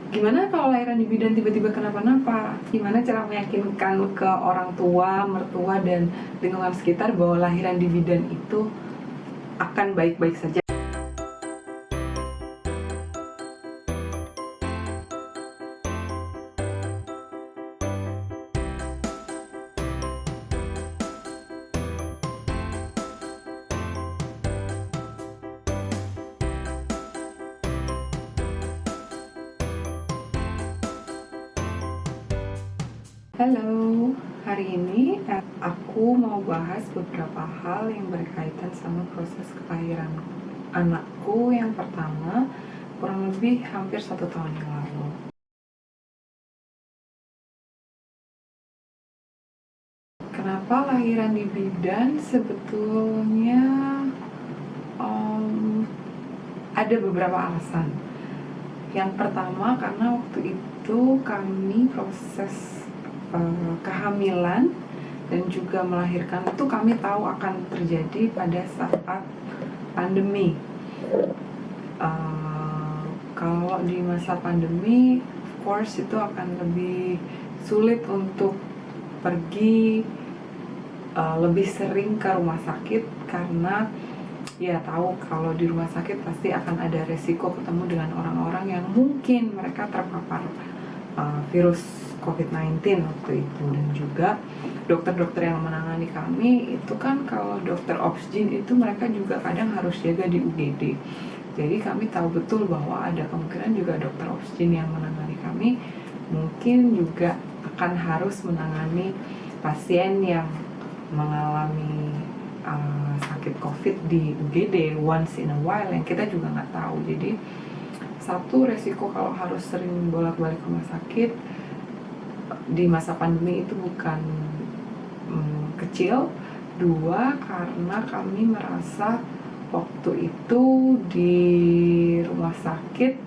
Gimana kalau lahiran di bidan tiba-tiba kenapa-napa? Gimana cara meyakinkan ke orang tua, mertua, dan lingkungan sekitar bahwa lahiran di bidan itu akan baik-baik saja? Halo, hari ini aku mau bahas beberapa hal yang berkaitan sama proses kelahiran anakku yang pertama, kurang lebih hampir 1 tahun yang lalu. Kenapa lahiran di bidan? Sebetulnya ada beberapa alasan. Yang pertama, karena waktu itu kami proses kehamilan dan juga melahirkan itu kami tahu akan terjadi pada saat pandemi. Kalau di masa pandemi, of course itu akan lebih sulit untuk pergi lebih sering ke rumah sakit, karena ya tahu kalau di rumah sakit pasti akan ada resiko ketemu dengan orang-orang yang mungkin mereka terpapar virus COVID-19 waktu itu. Dan juga dokter-dokter yang menangani kami itu kan, kalau dokter obsgin itu mereka juga kadang harus jaga di UGD. Jadi kami tahu betul bahwa ada kemungkinan juga dokter obsgin yang menangani kami mungkin juga akan harus menangani pasien yang mengalami sakit COVID di UGD once in a while, yang kita juga nggak tahu. Jadi satu, resiko kalau harus sering bolak-balik ke rumah sakit di masa pandemi itu bukan kecil. Dua, karena kami merasa waktu itu di rumah sakit,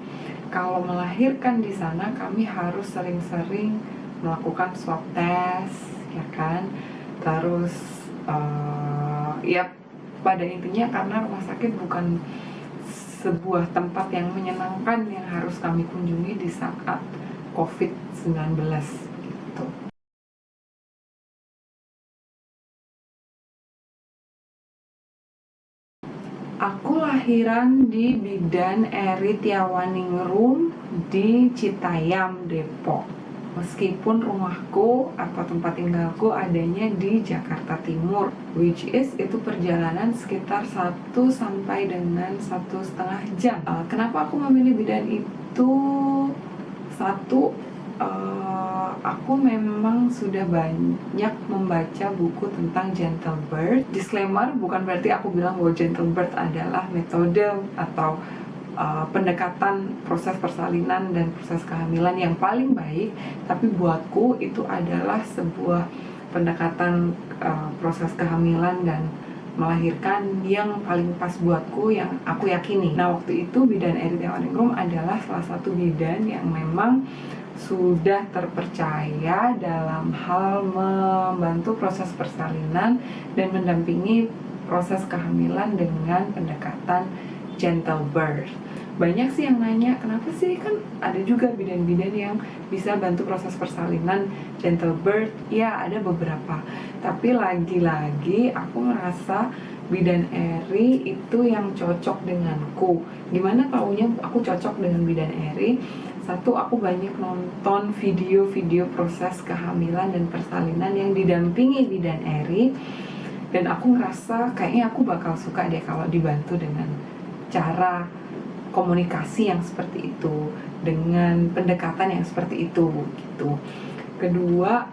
kalau melahirkan di sana kami harus sering-sering melakukan swab test, ya kan. Terus ya pada intinya karena rumah sakit bukan sebuah tempat yang menyenangkan yang harus kami kunjungi di saat COVID-19 gitu. Aku lahiran di bidan Eri Tiawaningrum di Citayam, Depok. Meskipun rumahku atau tempat tinggalku adanya di Jakarta Timur, which is itu perjalanan sekitar 1 sampai dengan 1,5 jam. Kenapa aku memilih bidan itu? Satu, aku memang sudah banyak membaca buku tentang gentle birth. Disclaimer, bukan berarti aku bilang bahwa gentle birth adalah metode atau pendekatan proses persalinan dan proses kehamilan yang paling baik, tapi buatku itu adalah sebuah pendekatan proses kehamilan dan melahirkan yang paling pas buatku, yang aku yakini. Nah, waktu itu bidan Eri Tiawaningrum adalah salah satu bidan yang memang sudah terpercaya dalam hal membantu proses persalinan dan mendampingi proses kehamilan dengan pendekatan gentle birth. Banyak sih yang nanya, kenapa sih, kan ada juga bidan-bidan yang bisa bantu proses persalinan gentle birth. Ya, ada beberapa, tapi lagi-lagi aku merasa bidan Eri itu yang cocok denganku. Gimana taunya aku cocok dengan bidan Eri? Satu, aku banyak nonton video-video proses kehamilan dan persalinan yang didampingi bidan Eri, dan aku ngerasa kayaknya aku bakal suka deh kalau dibantu dengan cara komunikasi yang seperti itu, dengan pendekatan yang seperti itu gitu. Kedua,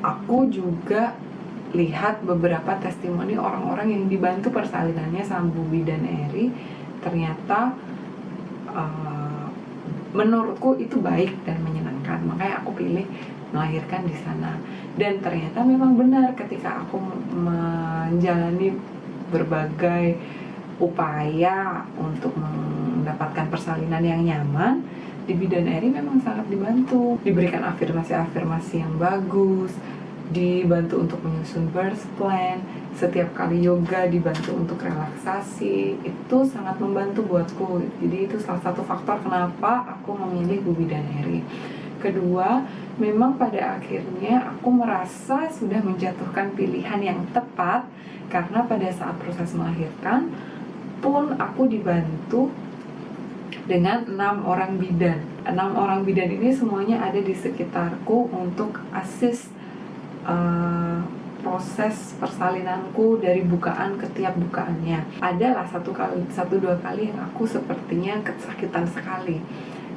aku juga lihat beberapa testimoni orang-orang yang dibantu persalinannya sama Bu Bidan Eri, ternyata menurutku itu baik dan menyenangkan, makanya aku pilih melahirkan di sana. Dan ternyata memang benar, ketika aku menjalani berbagai upaya untuk mendapatkan persalinan yang nyaman, di bidan Eri memang sangat dibantu, diberikan afirmasi-afirmasi yang bagus, dibantu untuk menyusun birth plan, setiap kali yoga dibantu untuk relaksasi, itu sangat membantu buatku. Jadi itu salah satu faktor kenapa aku memilih Bu Bidan Eri. Kedua, memang pada akhirnya aku merasa sudah menjatuhkan pilihan yang tepat, karena pada saat proses melahirkan pun aku dibantu dengan 6 orang bidan. 6 orang bidan ini semuanya ada di sekitarku untuk assist proses persalinanku dari bukaan ke tiap bukaannya. Adalah satu dua kali yang aku sepertinya kesakitan sekali.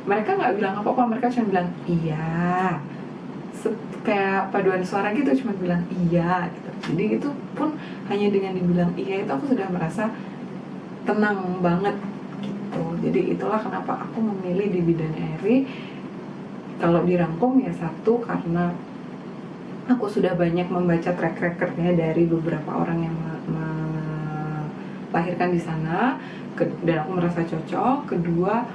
Mereka nggak bilang apa-apa, mereka cuma bilang iya, kayak paduan suara gitu, cuma bilang iya gitu. Jadi itu pun hanya dengan dibilang iya itu aku sudah merasa tenang banget gitu. Jadi itulah kenapa aku memilih di Bidan Eri. Kalau dirangkum ya, satu, karena aku sudah banyak membaca track recordnya dari beberapa orang yang melahirkan di sana, dan aku merasa cocok. Kedua,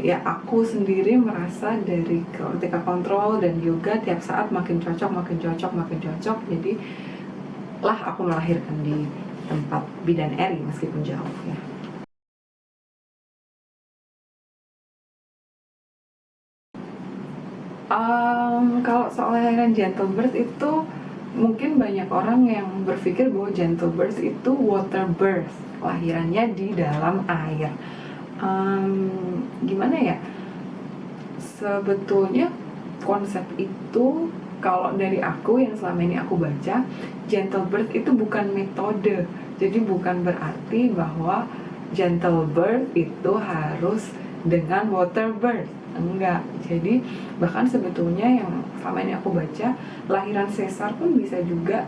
ya aku sendiri merasa dari ketika kontrol dan yoga tiap saat makin cocok. Jadi lah aku melahirkan di tempat Bidan Eri meskipun jauh ya. Kalau soal lahiran gentle birth itu mungkin banyak orang yang berpikir bahwa gentle birth itu water birth, lahirannya di dalam air. Gimana ya? Sebetulnya konsep itu kalau dari aku yang selama ini aku baca, gentle birth itu bukan metode. Jadi bukan berarti bahwa gentle birth itu harus dengan water birth. Enggak. Jadi bahkan sebetulnya yang selama ini aku baca, lahiran sesar pun bisa juga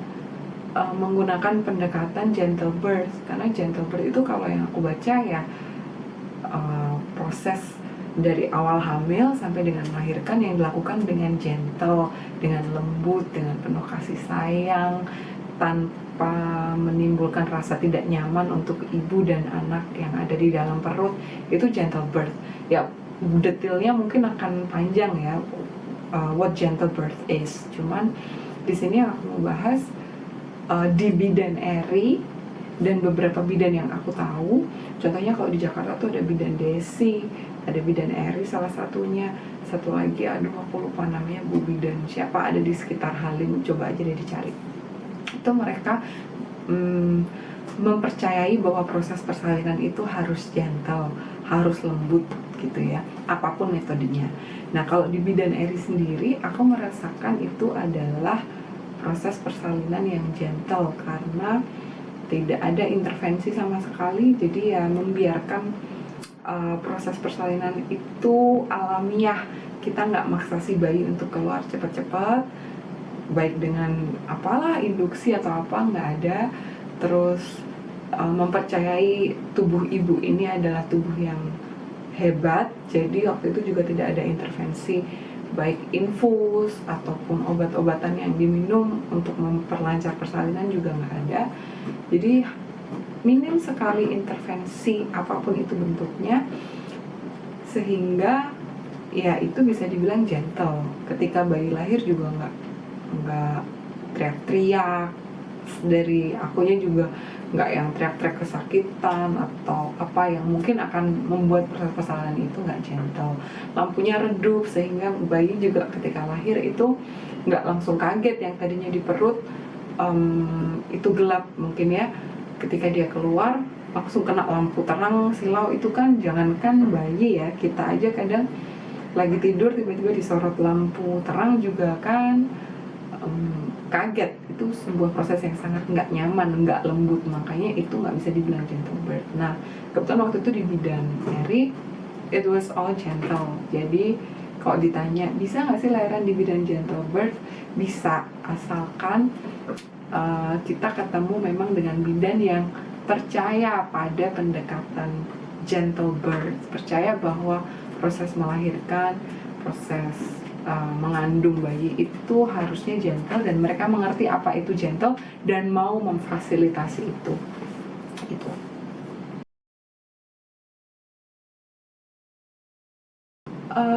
menggunakan pendekatan gentle birth. Karena gentle birth itu kalau yang aku baca ya proses dari awal hamil sampai dengan melahirkan yang dilakukan dengan gentle, dengan lembut, dengan penuh kasih sayang, tanpa menimbulkan rasa tidak nyaman untuk ibu dan anak yang ada di dalam perut. Itu gentle birth. Ya, detailnya mungkin akan panjang ya, what gentle birth is. Cuman di sini aku mau bahas di Bidan Eri dan beberapa bidan yang aku tahu. Contohnya kalau di Jakarta tuh ada Bidan Desi, ada Bidan Eri salah satunya, satu lagi aduh aku lupa namanya, Bu Bidan siapa, ada di sekitar Halim, coba aja deh dicari. Itu mereka mempercayai bahwa proses persalinan itu harus gentle, harus lembut gitu ya, apapun metodenya. Nah kalau di Bidan Eri sendiri aku merasakan itu adalah proses persalinan yang gentle, karena tidak ada intervensi sama sekali. Jadi ya membiarkan proses persalinan itu alamiah. Kita nggak maksa si bayi untuk keluar cepat-cepat, baik dengan apalah induksi atau apa, nggak ada. Terus mempercayai tubuh ibu ini adalah tubuh yang hebat. Jadi waktu itu juga tidak ada intervensi baik infus ataupun obat-obatan yang diminum untuk memperlancar persalinan juga nggak ada. Jadi minim sekali intervensi apapun itu bentuknya, sehingga ya itu bisa dibilang gentle. Ketika bayi lahir juga nggak teriak-teriak, dari akunya juga nggak yang teriak-teriak kesakitan atau apa yang mungkin akan membuat proses persalinan itu nggak gentle. Lampunya redup sehingga bayi juga ketika lahir itu nggak langsung kaget, yang tadinya di perut itu gelap mungkin ya, ketika dia keluar langsung kena lampu terang silau. Itu kan jangankan bayi ya, kita aja kadang lagi tidur tiba-tiba disorot lampu terang juga kan kaget. Itu sebuah proses yang sangat nggak nyaman, nggak lembut, makanya itu nggak bisa dibilang gentle birth. Nah kebetulan waktu itu di Bidan Eri it was all gentle. Jadi kalau ditanya bisa nggak sih lahiran di Bidan gentle birth, bisa, asalkan kita ketemu memang dengan bidan yang percaya pada pendekatan gentle birth, percaya bahwa proses melahirkan, proses mengandung bayi itu harusnya gentle, dan mereka mengerti apa itu gentle dan mau memfasilitasi itu. Gitu.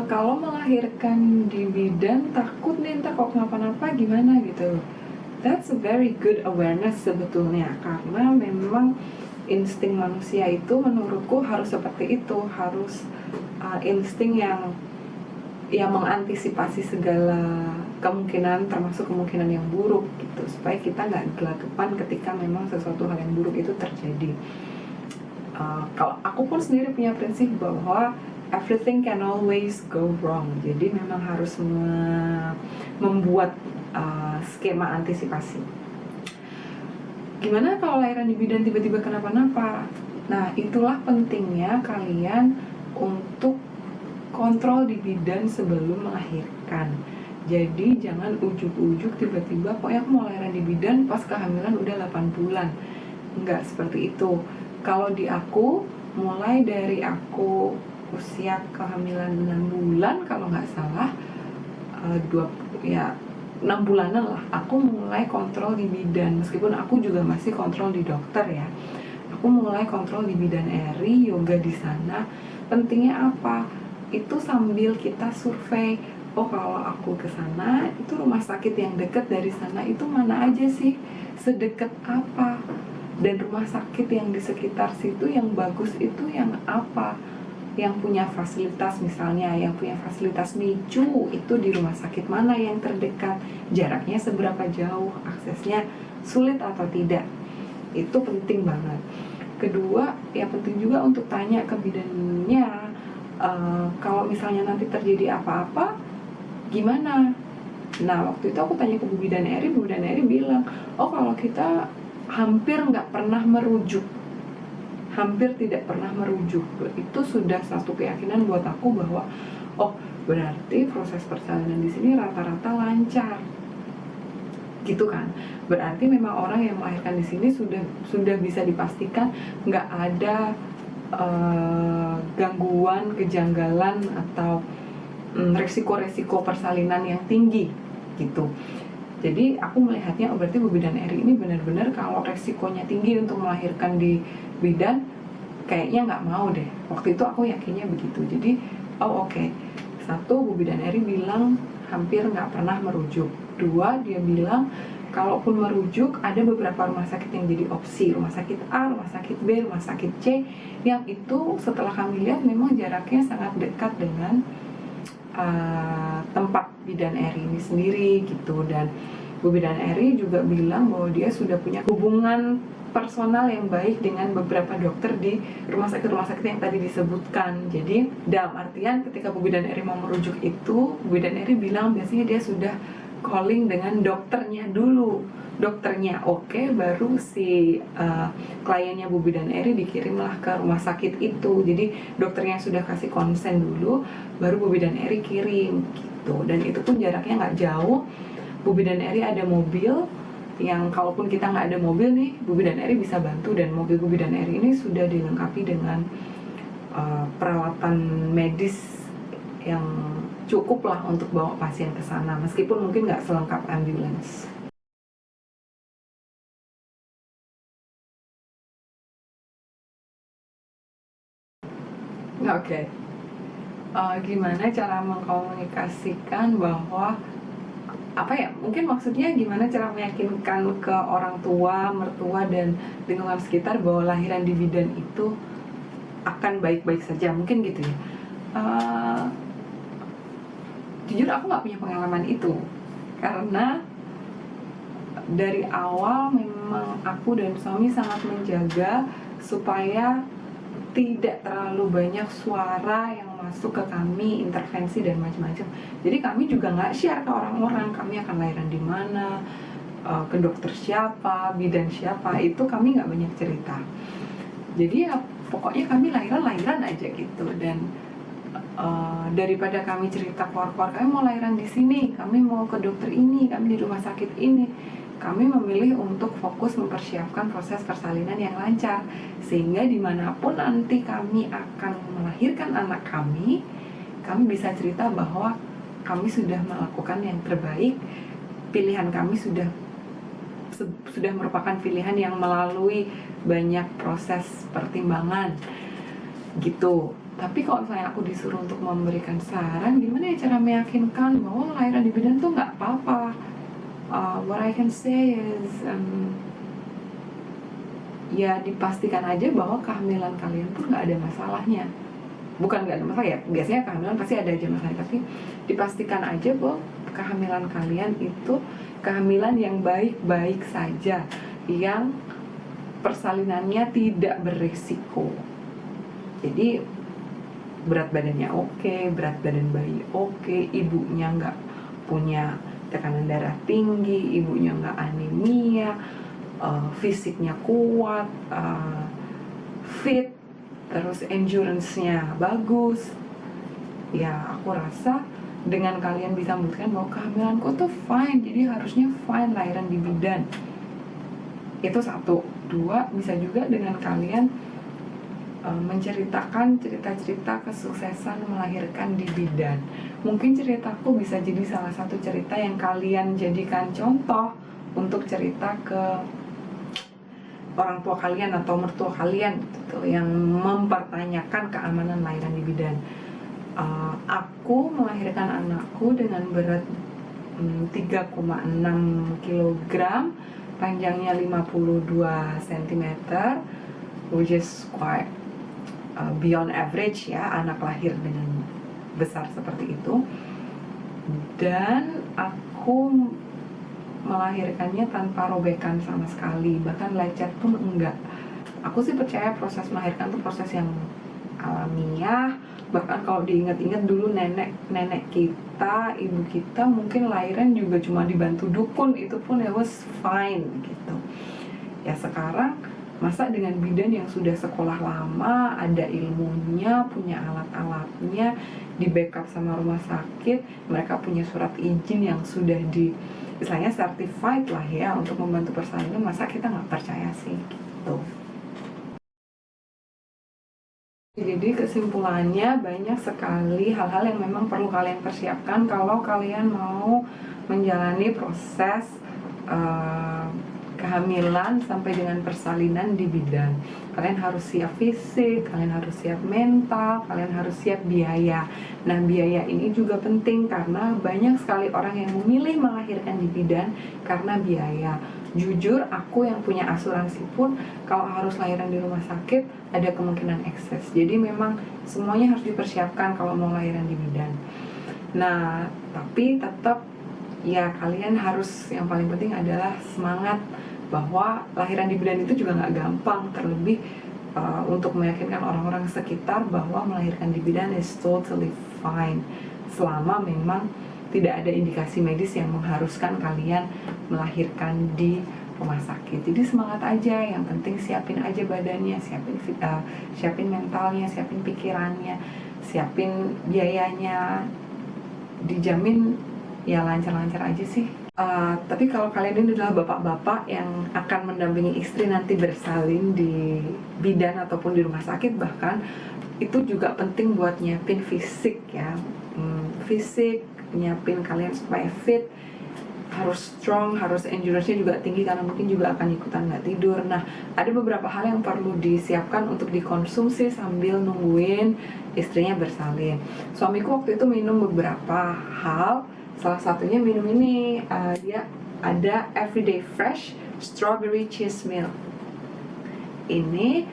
Kalau melahirkan di bidan takut nih ntar kok kenapa-napa gimana gitu. that's a very good awareness sebetulnya, karena memang insting manusia itu menurutku harus seperti itu, harus insting yang mengantisipasi segala kemungkinan, termasuk kemungkinan yang buruk gitu, supaya kita nggak gelagapan ketika memang sesuatu hal yang buruk itu terjadi. Kalau aku pun sendiri punya prinsip bahwa everything can always go wrong, jadi memang harus membuat skema antisipasi. Gimana kalau lahiran di bidan tiba-tiba kenapa-napa? Nah, itulah pentingnya kalian untuk kontrol di bidan sebelum melahirkan. Jadi jangan ujuk-ujuk tiba-tiba pokoknya aku mau lahiran di bidan pas kehamilan udah 8 bulan. Enggak seperti itu. Kalau di aku, mulai dari aku usia kehamilan 6 bulan kalau nggak salah, 6 bulanan lah, aku mulai kontrol di bidan. Meskipun aku juga masih kontrol di dokter ya, aku mulai kontrol di bidan Eri, yoga di sana. Pentingnya apa? Itu sambil kita survei, oh kalau aku ke sana, itu rumah sakit yang dekat dari sana itu mana aja sih? Sedekat apa? Dan rumah sakit yang di sekitar situ yang bagus itu yang apa? Yang punya fasilitas, misalnya yang punya fasilitas NICU itu di rumah sakit mana yang terdekat, jaraknya seberapa jauh, aksesnya sulit atau tidak. Itu penting banget. Kedua, ya penting juga untuk tanya ke bidannya, kalau misalnya nanti terjadi apa-apa gimana. Nah, waktu itu aku tanya ke Bu Bidan Eri bilang, oh kalau kita hampir nggak pernah merujuk, hampir tidak pernah merujuk. Itu sudah satu keyakinan buat aku bahwa oh berarti proses persalinan di sini rata-rata lancar, gitu kan. Berarti memang orang yang melahirkan di sini sudah bisa dipastikan nggak ada gangguan, kejanggalan atau resiko-resiko persalinan yang tinggi, gitu. Jadi aku melihatnya, oh berarti Bu Bidan Eri ini benar-benar kalau resikonya tinggi untuk melahirkan di bidan, kayaknya nggak mau deh. Waktu itu aku yakinnya begitu. Jadi, oh oke. Satu, Bu Bidan Eri bilang hampir nggak pernah merujuk. Dua, dia bilang kalaupun merujuk, ada beberapa rumah sakit yang jadi opsi. Rumah sakit A, rumah sakit B, rumah sakit C, yang itu setelah kami lihat memang jaraknya sangat dekat dengan tempat Bidan Eri ini sendiri gitu. Dan Bu Bidan Eri juga bilang bahwa dia sudah punya hubungan personal yang baik dengan beberapa dokter di rumah sakit yang tadi disebutkan. Jadi dalam artian ketika Bu Bidan Eri mau merujuk itu, Bu Bidan Eri bilang biasanya dia sudah calling dengan dokternya dulu. Dokternya oke, baru si kliennya Bu Bidan Eri dikirimlah ke rumah sakit itu. Jadi dokternya sudah kasih konsen dulu, baru Bu Bidan Eri kirim gitu. Dan itu pun jaraknya nggak jauh. Bu Bidan Eri ada mobil yang kalaupun kita nggak ada mobil nih, Bu Bidan Eri bisa bantu. Dan mobil Bu Bidan Eri ini sudah dilengkapi dengan peralatan medis yang cukup lah untuk bawa pasien ke sana, meskipun mungkin nggak selengkap ambulans. Oke. Gimana cara mengkomunikasikan bahwa apa ya, mungkin maksudnya gimana cara meyakinkan ke orang tua, mertua, dan lingkungan sekitar bahwa lahiran di bidan itu akan baik-baik saja, mungkin gitu ya. Jujur aku nggak punya pengalaman itu, karena dari awal memang aku dan suami sangat menjaga supaya tidak terlalu banyak suara yang masuk ke kami, intervensi dan macam-macam. Jadi kami juga nggak share ke orang-orang kami akan lahiran di mana, ke dokter siapa, bidan siapa, itu kami nggak banyak cerita. Jadi ya pokoknya kami lahiran aja gitu. Dan daripada kami cerita keluar-keluar, kami mau lahiran di sini, kami mau ke dokter ini, kami di rumah sakit ini, kami memilih untuk fokus mempersiapkan proses persalinan yang lancar, sehingga dimanapun nanti kami akan melahirkan anak kami bisa cerita bahwa kami sudah melakukan yang terbaik, pilihan kami sudah merupakan pilihan yang melalui banyak proses pertimbangan gitu. Tapi kalau misalnya aku disuruh untuk memberikan saran, gimana ya cara meyakinkan bahwa lahiran di bidan tuh nggak apa-apa, what I can say is ya dipastikan aja bahwa kehamilan kalian pun nggak ada masalahnya. Bukan nggak ada masalah ya, biasanya kehamilan pasti ada aja masalah, tapi dipastikan aja bahwa kehamilan kalian itu kehamilan yang baik-baik saja, yang persalinannya tidak beresiko. Jadi berat badannya oke, berat badan bayi oke, ibunya nggak punya tekanan darah tinggi, ibunya nggak anemia, fisiknya kuat, fit, terus endurance-nya bagus. Ya aku rasa dengan kalian bisa membuktikan bahwa kehamilanku tuh fine, jadi harusnya fine lahiran di bidan. Itu satu. Dua, bisa juga dengan kalian menceritakan cerita-cerita kesuksesan melahirkan di bidan. Mungkin ceritaku bisa jadi salah satu cerita yang kalian jadikan contoh untuk cerita ke orang tua kalian atau mertua kalian gitu, yang mempertanyakan keamanan lahiran di bidan. Aku melahirkan anakku dengan berat 3,6 kg, panjangnya 52 cm, which is quite beyond average ya, anak lahir dengan besar seperti itu. Dan aku melahirkannya tanpa robekan sama sekali, bahkan lecet pun enggak. Aku sih percaya proses melahirkan itu proses yang alamiah. Bahkan kalau diingat-ingat dulu nenek kita, ibu kita mungkin lahiran juga cuma dibantu dukun, itu pun it was fine gitu. Ya sekarang masa dengan bidan yang sudah sekolah lama, ada ilmunya, punya alat-alatnya, di backup sama rumah sakit, mereka punya surat izin yang sudah di istilahnya certified lah ya untuk membantu persalinan, masa kita nggak percaya sih gitu. Jadi kesimpulannya banyak sekali hal-hal yang memang perlu kalian persiapkan kalau kalian mau menjalani proses kehamilan sampai dengan persalinan di bidan. Kalian harus siap fisik, kalian harus siap mental, kalian harus siap biaya. Nah, biaya ini juga penting karena banyak sekali orang yang memilih melahirkan di bidan karena biaya. Jujur, aku yang punya asuransi pun kalau harus lahiran di rumah sakit ada kemungkinan ekses. Jadi memang semuanya harus dipersiapkan kalau mau lahiran di bidan. Nah, tapi tetap ya kalian harus, yang paling penting adalah semangat bahwa lahiran di bidan itu juga nggak gampang, terlebih untuk meyakinkan orang-orang sekitar bahwa melahirkan di bidan is totally fine selama memang tidak ada indikasi medis yang mengharuskan kalian melahirkan di rumah sakit. Jadi semangat aja, yang penting siapin aja badannya, siapin mentalnya, siapin pikirannya, siapin biayanya, dijamin ya lancar-lancar aja sih. Tapi kalau kalian ini adalah bapak-bapak yang akan mendampingi istri nanti bersalin di bidan ataupun di rumah sakit bahkan, itu juga penting buat nyiapin fisik ya. Fisik, nyiapin kalian supaya fit, harus strong, harus endurance-nya juga tinggi karena mungkin juga akan ikutan nggak tidur. Nah, ada beberapa hal yang perlu disiapkan untuk dikonsumsi sambil nungguin istrinya bersalin. Suamiku waktu itu minum beberapa hal, salah satunya minum ini, dia ada Everyday Fresh Strawberry Cheese Milk. Ini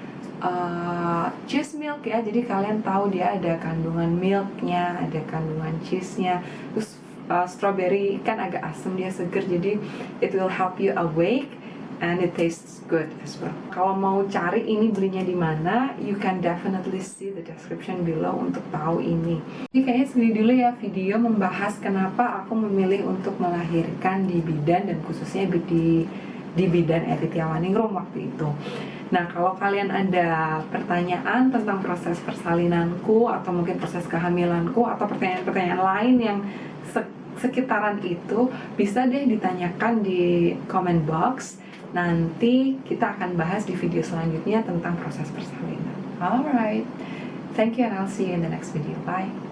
cheese milk ya, jadi kalian tahu dia ada kandungan milknya, ada kandungan cheese-nya, terus strawberry kan agak asam, dia seger, jadi it will help you awake and it tastes good as well. Kalau mau cari ini belinya di mana, you can definitely see the description below untuk tahu ini. Jadi kayaknya segini dulu ya video membahas kenapa aku memilih untuk melahirkan di bidan dan khususnya di bidan Eri Tiawaningrum waktu itu. Nah, kalau kalian ada pertanyaan tentang proses persalinanku atau mungkin proses kehamilanku atau pertanyaan-pertanyaan lain yang sekitaran itu, bisa deh ditanyakan di comment box. Nanti kita akan bahas di video selanjutnya tentang proses persalinan. Alright, thank you and I'll see you in the next video. Bye.